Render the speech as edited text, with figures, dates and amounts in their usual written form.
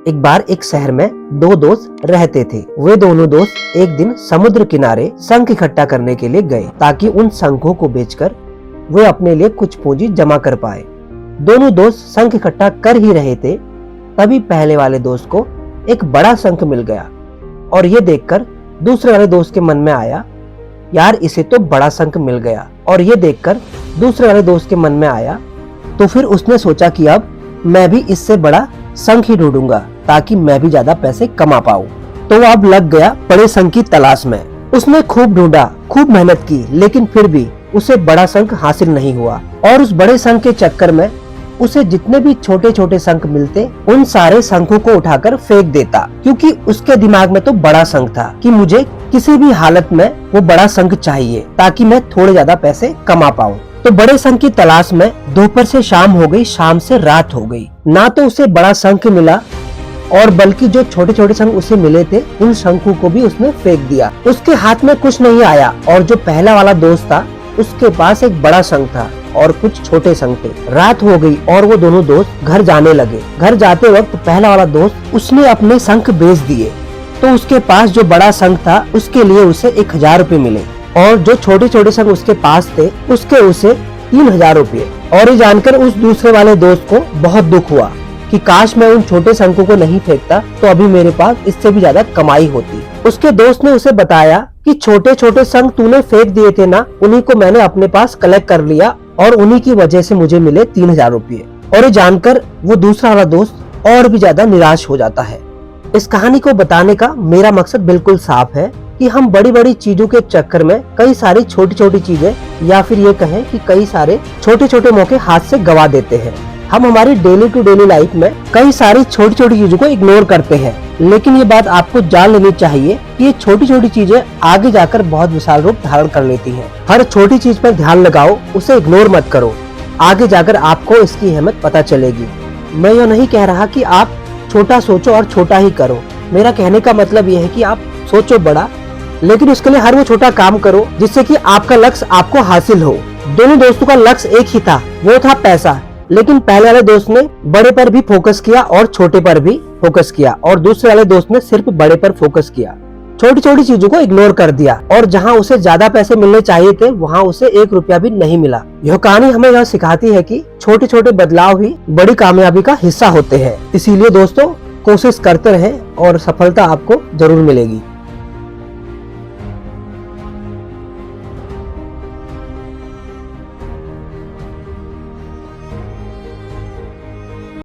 एक बार एक शहर में दो दोस्त रहते थे। वे दोनों दोस्त एक दिन समुद्र किनारे शंख इकट्ठा करने के लिए गए ताकि उन शंखों को बेचकर वे अपने लिए कुछ पूंजी जमा कर पाए। दोनों दोस्त शंख इकट्ठा कर ही रहे थे, तभी पहले वाले दोस्त को एक बड़ा शंख मिल गया और ये देखकर दूसरे वाले दोस्त के मन में आया, यार इसे तो बड़ा शंख मिल गया। और ये देखकर दूसरे वाले दोस्त के मन में आया, तो फिर उसने सोचा कि अब मैं भी इससे बड़ा शंख ही ढूंढूंगा ताकि मैं भी ज्यादा पैसे कमा पाऊं। तो वो अब लग गया बड़े शंख की तलाश में। उसने खूब ढूंढा, खूब मेहनत की, लेकिन फिर भी उसे बड़ा शंख हासिल नहीं हुआ। और उस बड़े शंख के चक्कर में उसे जितने भी छोटे छोटे शंख मिलते उन सारे शंखों को उठाकर फेंक देता, क्योंकि उसके दिमाग में तो बड़ा शंख था कि मुझे किसी भी हालत में वो बड़ा शंख चाहिए ताकि मैं थोड़े ज्यादा पैसे कमा पाऊं। तो बड़े शंख की तलाश में दोपहर से शाम हो गई, शाम से रात हो गई, ना तो उसे बड़ा शंख मिला और बल्कि जो छोटे छोटे शंख उसे मिले थे उन शंखों को भी उसने फेंक दिया। उसके हाथ में कुछ नहीं आया और जो पहला वाला दोस्त था उसके पास एक बड़ा शंख था और कुछ छोटे शंख थे। रात हो गई और वो दोनों दोस्त घर जाने लगे। घर जाते वक्त पहला वाला दोस्त उसने अपने शंख बेच दिए, तो उसके पास जो बड़ा शंख था उसके लिए उसे 1000 रुपए मिले और जो छोटे छोटे शंख उसके पास थे उसके उसे 3000 रुपए। और ये जानकर उस दूसरे वाले दोस्त को बहुत दुख हुआ कि काश मैं उन छोटे शंखों को नहीं फेंकता तो अभी मेरे पास इससे भी ज्यादा कमाई होती। उसके दोस्त ने उसे बताया कि छोटे छोटे शंख तूने फेंक दिए थे ना, उन्हीं को मैंने अपने पास कलेक्ट कर लिया और उन्हीं की वजह से मुझे मिले 3000 रुपए। और ये जानकर वो दूसरा वाला दोस्त और भी ज्यादा निराश हो जाता है। इस कहानी को बताने का मेरा मकसद बिल्कुल साफ है कि हम बड़ी बड़ी चीजों के चक्कर में कई सारी छोटी छोटी चीजें या फिर ये कहें कि कई सारे छोटे छोटे मौके हाथ से गवा देते हैं। हम हमारी डेली टू डेली लाइफ में कई सारी छोटी छोटी चीजों को इग्नोर करते हैं, लेकिन ये बात आपको जान लेनी चाहिए कि ये छोटी छोटी चीजें आगे जाकर बहुत विशाल रूप धारण कर लेती हैं। हर छोटी चीज पर ध्यान लगाओ, उसे इग्नोर मत करो, आगे जाकर आपको इसकी अहमियत पता चलेगी। मैं ये नहीं कह रहा कि आप छोटा सोचो और छोटा ही करो, मेरा कहने का मतलब यह है कि आप सोचो बड़ा, लेकिन उसके लिए हर वो छोटा काम करो जिससे कि आपका लक्ष्य आपको हासिल हो। दोनों दोस्तों का लक्ष्य एक ही था, वो था पैसा, लेकिन पहले वाले दोस्त ने बड़े पर भी फोकस किया और छोटे पर भी फोकस किया और दूसरे वाले दोस्त ने सिर्फ बड़े पर फोकस किया, छोटी छोटी चीजों को इग्नोर कर दिया और जहां उसे ज्यादा पैसे मिलने चाहिए थे वहां उसे 1 रुपया भी नहीं मिला। यह कहानी हमें यह सिखाती है कि छोटे छोटे बदलाव ही बड़ी कामयाबी का हिस्सा होते हैं। इसीलिए दोस्तों कोशिश करते रहें और सफलता आपको जरूर मिलेगी।